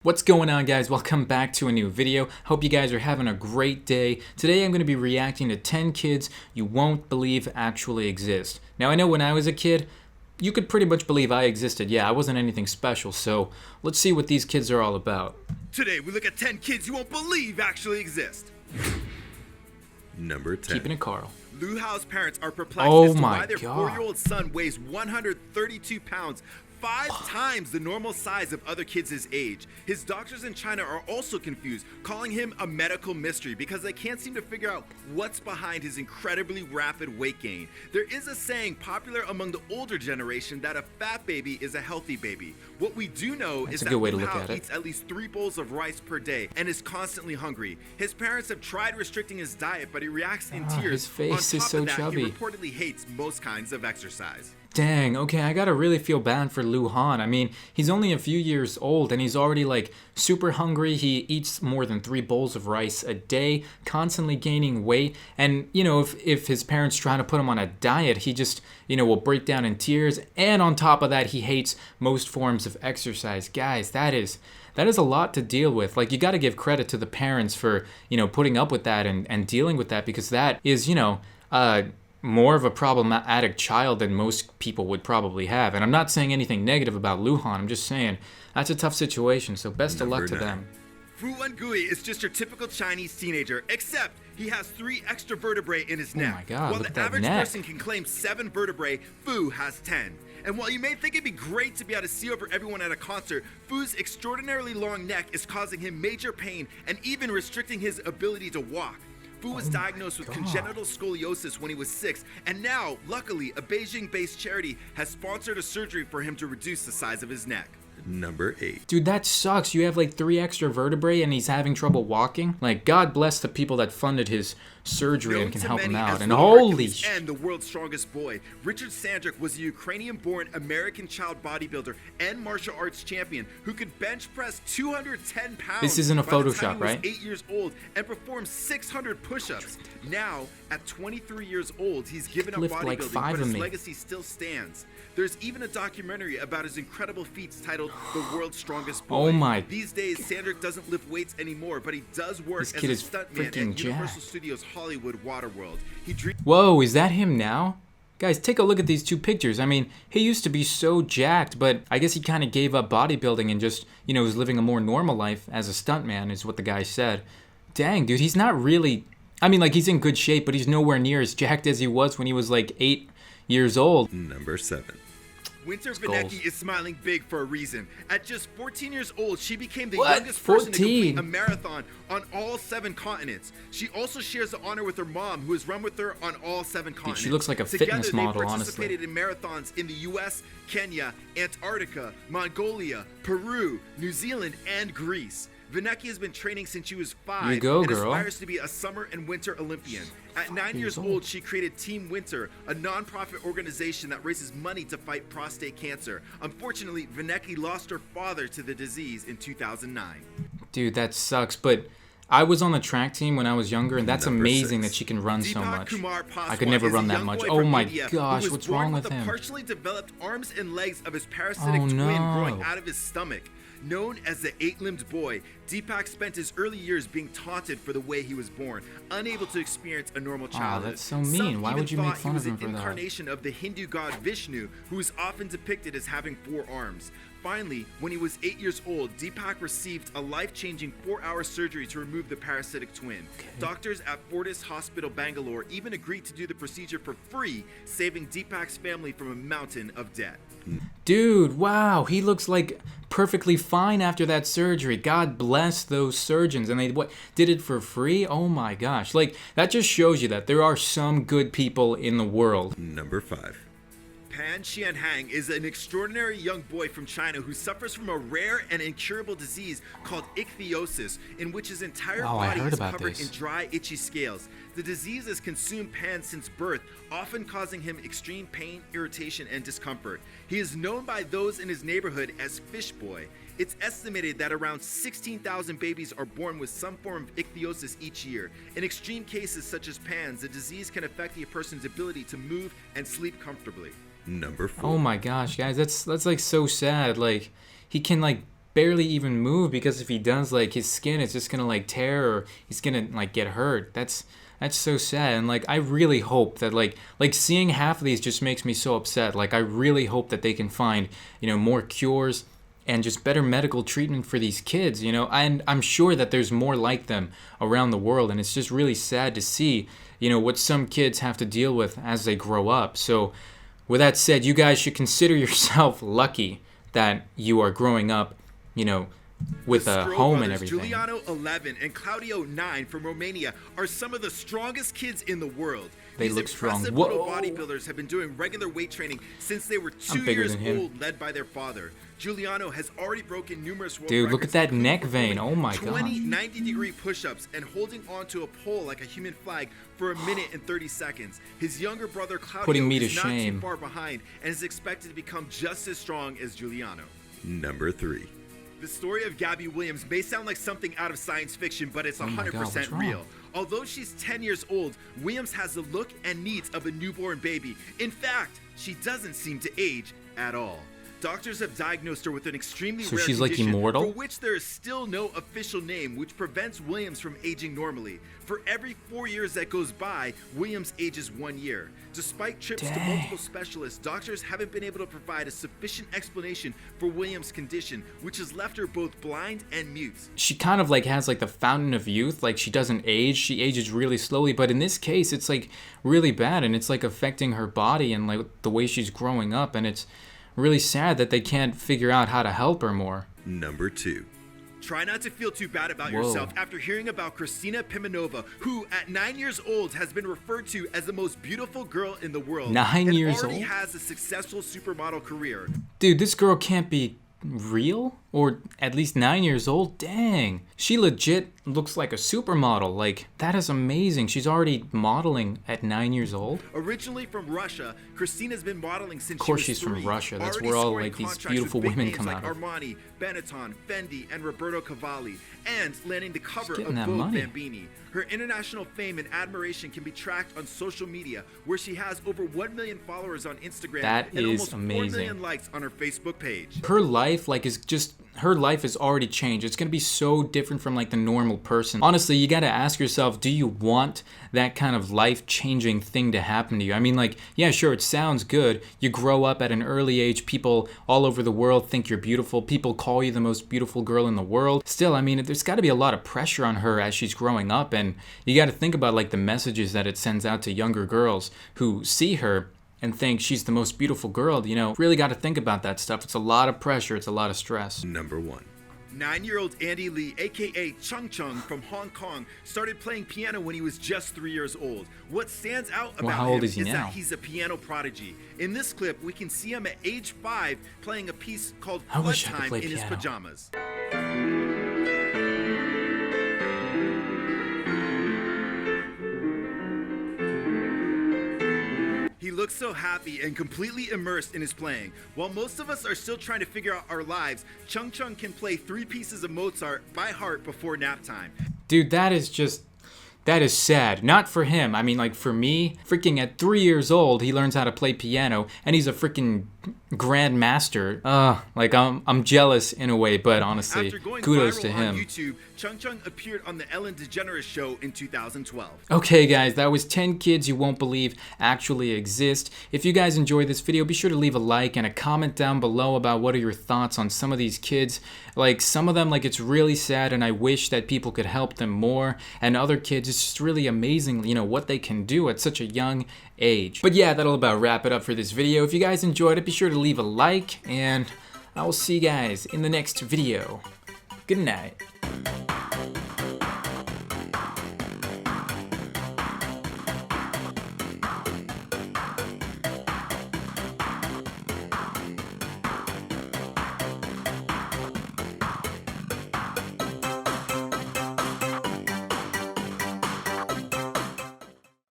What's going on, guys? Welcome back to a new video. Hope you guys are having a great day. Today I'm going to be reacting to 10 kids you won't believe actually exist. Now I know when I was a kid, you could pretty much believe I existed. Yeah, I wasn't anything special, so let's see what these kids are all about. Today we look at 10 kids you won't believe actually exist. Number 10. Keeping it Carl. Lu Hao's parents are perplexed Oh as to my why their God. 4-year-old son weighs 132 pounds, 5 times the normal size of other kids his age. His doctors in China are also confused, calling him a medical mystery because they can't seem to figure out what's behind his incredibly rapid weight gain. There is a saying popular among the older generation that a fat baby is a healthy baby. What we do know is that Lu Hao eats at least 3 bowls of rice per day and is constantly hungry. His parents have tried restricting his diet, but he reacts in tears. His face is so chubby. He reportedly hates most kinds of exercise. Dang, okay, I gotta really feel bad for Lu Han. I mean, he's only a few years old and he's already like super hungry. He eats more than 3 bowls of rice a day, constantly gaining weight. And, you know, if his parents try to put him on a diet, he just, you know, will break down in tears. And on top of that, he hates most forms of exercise. Guys, that is a lot to deal with. Like, you gotta give credit to the parents for, you know, putting up with that and dealing with that, because that is, you know, more of a problematic child than most people would probably have. And I'm not saying anything negative about Lu Han, I'm just saying that's a tough situation, so best of luck to them. Fu Wengui is just your typical Chinese teenager, except he has 3 extra vertebrae in his neck. Oh my God, while look at the that average neck. person can claim 7 vertebrae, Fu has 10. And while you may think it'd be great to be able to see over everyone at a concert, Fu's extraordinarily long neck is causing him major pain and even restricting his ability to walk. Fu was diagnosed with congenital scoliosis when he was 6, and now, luckily, a Beijing-based charity has sponsored a surgery for him to reduce the size of his neck. Number 8. Dude, that sucks. You have like 3 extra vertebrae and he's having trouble walking. Like, God bless the people that funded his surgery and can help him out. And holy shit. And the world's strongest boy, Richard Sandrick was a Ukrainian-born American child bodybuilder and martial arts champion who could bench press 210 pounds. This isn't a by the Photoshop, time he was right? 8 years old and performed 600 push-ups. Now, at 23 years old, he's given up Lift bodybuilding, like 5 but of his me. legacy still stands. There's even a documentary about his incredible feats titled The World's Strongest Boy. Oh my. These days, Sandrick doesn't lift weights anymore, but he does work This as kid a is stuntman freaking at Universal jacked. Studios Hollywood Waterworld. Whoa, is that him now? Guys, take a look at these 2 pictures. I mean, he used to be so jacked, but I guess he kind of gave up bodybuilding and just, you know, was living a more normal life as a stuntman, is what the guy said. Dang, dude, he's not really... I mean, like, he's in good shape, but he's nowhere near as jacked as he was when he was, like, 8 years old. Number 7. Winter Goals. Vinecki is smiling big for a reason. At just 14 years old, she became the What? youngest person to 14? complete a marathon on all 7 continents. She also shares the honor with her mom, who has run with her on all 7 continents. she looks like a Together, fitness model, they honestly. participated in marathons in the U.S., Kenya, Antarctica, Mongolia, Peru, New Zealand, and Greece. Vinecki has been training since she was 5 You go, and girl. aspires to be a summer and winter Olympian. At 9 years old, she created Team Winter, a non-profit organization that raises money to fight prostate cancer. Unfortunately, Vinecki lost her father to the disease in 2009. Dude, that sucks, but I was on the track team when I was younger, and that's Number amazing 6. that she can run so Deepak much. Kumar I could Paswan never is run a that young much. boy Oh from my India gosh, who was what's born wrong with the him? partially developed arms and legs of his parasitic Oh, twin no. growing out of his stomach. Known as the 8-limbed boy, Deepak spent his early years being taunted for the way he was born, unable to experience a normal childhood. that's so mean. Some Why even would you make thought fun he of was him an for that? incarnation of the Hindu god Vishnu, who is often depicted as having 4 arms. Finally, when he was 8 years old, Deepak received a life-changing 4-hour surgery to remove the parasitic twin. Doctors at Fortis Hospital, Bangalore even agreed to do the procedure for free, saving Deepak's family from a mountain of debt. Dude, wow, he looks like perfectly fine after that surgery. God bless those surgeons. And they did it for free? Oh my gosh. Like, that just shows you that there are some good people in the world. Number 5. Pan Xianhang is an extraordinary young boy from China who suffers from a rare and incurable disease called ichthyosis, in which his entire Oh, I body heard is about covered this. in dry, itchy scales. The disease has consumed Pan since birth, often causing him extreme pain, irritation, and discomfort. He is known by those in his neighborhood as Fish Boy. It's estimated that around 16,000 babies are born with some form of ichthyosis each year. In extreme cases such as Pan's, the disease can affect a person's ability to move and sleep comfortably. Number 4. Oh my gosh, guys, that's like so sad. Like, he can like barely even move, because if he does, like, his skin is just gonna like tear, or he's gonna like get hurt. That's so sad. And like, I really hope that like seeing half of these just makes me so upset. Like, I really hope that they can find, more cures and just better medical treatment for these kids, and I'm sure that there's more like them around the world, and it's just really sad to see, what some kids have to deal with as they grow up. So with that said, you guys should consider yourself lucky that you are growing up, with a home and everything. Giuliano 11 and Claudio 9 from Romania are some of the strongest kids in the world. They These look strong. impressive little bodybuilders have been doing regular weight training since they were 2 years old, led by their father. Giuliano has already broken numerous world records. Dude, look at that neck vein. Oh my god. 20 90-degree push-ups and holding onto a pole like a human flag for 1 minute and 30 seconds. His younger brother Claudio is not too far behind and is expected to become just as strong as Giuliano. Number 3. The story of Gabby Williams may sound like something out of science fiction, but it's 100% real. Although she's 10 years old, Williams has the look and needs of a newborn baby. In fact, she doesn't seem to age at all. Doctors have diagnosed her with an extremely rare she's condition, like immortal? for which there is still no official name, which prevents Williams from aging normally. For every 4 years that goes by, Williams ages 1 year. Despite trips to multiple specialists, doctors haven't been able to provide a sufficient explanation for Williams' condition, which has left her both blind and mute. She kind of like has like the fountain of youth, like she doesn't age, she ages really slowly, but in this case it's like really bad, and it's like affecting her body and like the way she's growing up, and it's really sad that they can't figure out how to help her more. Number 2. Try not to feel too bad about yourself after hearing about Christina Pema, who at 9 years old has been referred to as the most beautiful girl in the world. 9 years old? And already has a successful supermodel career. Dude, this girl can't be real, or at least 9 years old. Dang, she legit looks like a supermodel. Like, that is amazing. She's already modeling at 9 years old. Originally from Russia, Christina's been modeling since of course she was she's 3, from Russia. That's where all like these beautiful women come out of. Armani, Benetton, Fendi, and Roberto Cavalli, and landing the cover of Vogue Bambini. Her international fame and admiration can be tracked on social media, where she has over 1 million followers on Instagram and almost 4 million likes on her Facebook page. Her life her life has already changed. It's gonna be so different from like the normal person. Honestly, you gotta ask yourself, do you want that kind of life-changing thing to happen to you? I mean, like, yeah, sure, it sounds good. You grow up at an early age, people all over the world think you're beautiful. People call you the most beautiful girl in the world. Still, I mean, there's gotta be a lot of pressure on her as she's growing up, and you gotta think about like the messages that it sends out to younger girls who see her and think she's the most beautiful girl. Really got to think about that stuff. It's a lot of pressure. It's a lot of stress. Number 1. 9-year-old Andy Lee, aka Chung Chung from Hong Kong, started playing piano when he was just 3 years old. What stands out about him is that he's a piano prodigy. In this clip, we can see him at age 5 playing a piece called Flood Time in his pajamas. He looks so happy and completely immersed in his playing. While most of us are still trying to figure out our lives, Chung Chung can play 3 pieces of Mozart by heart before nap time. Dude, that is sad. Not for him. I mean, like, for me, freaking at 3 years old, he learns how to play piano, and he's a freaking grandmaster. Like, I'm jealous in a way, but honestly, kudos to him. On YouTube, Chung Chung appeared on the Ellen DeGeneres Show in 2012. Okay, guys, that was 10 kids you won't believe actually exist. If you guys enjoyed this video, be sure to leave a like and a comment down below about what are your thoughts on some of these kids. Like, some of them, like, it's really sad, and I wish that people could help them more. And other kids, it's just really amazing, what they can do at such a young age. But yeah, that'll about wrap it up for this video. If you guys enjoyed it, be sure to leave a like, and I will see you guys in the next video. Good night.